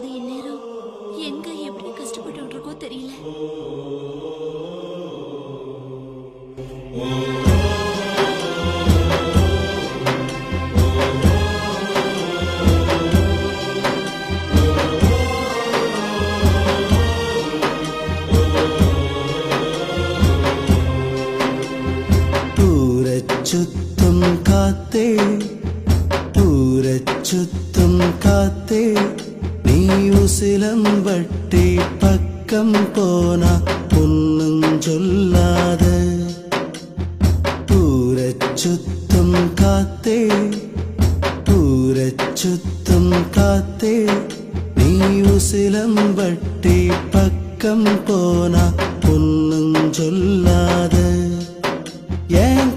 அது இந்நேரம் எங்க எப்படி கஷ்டப்பட்டு இருக்கோ தெரியல. சுத்தும் காத்தே சுத்தும் காத்தே நீ உசிலம்பட்டி பக்கம் போனா பொன்னும் சொல்லாத. சுத்தும் காத்தே சுத்தும் காத்தே நீ உசிலம்பட்டி பக்கம் போனா பொன்னும் சொல்லாத. ஏன்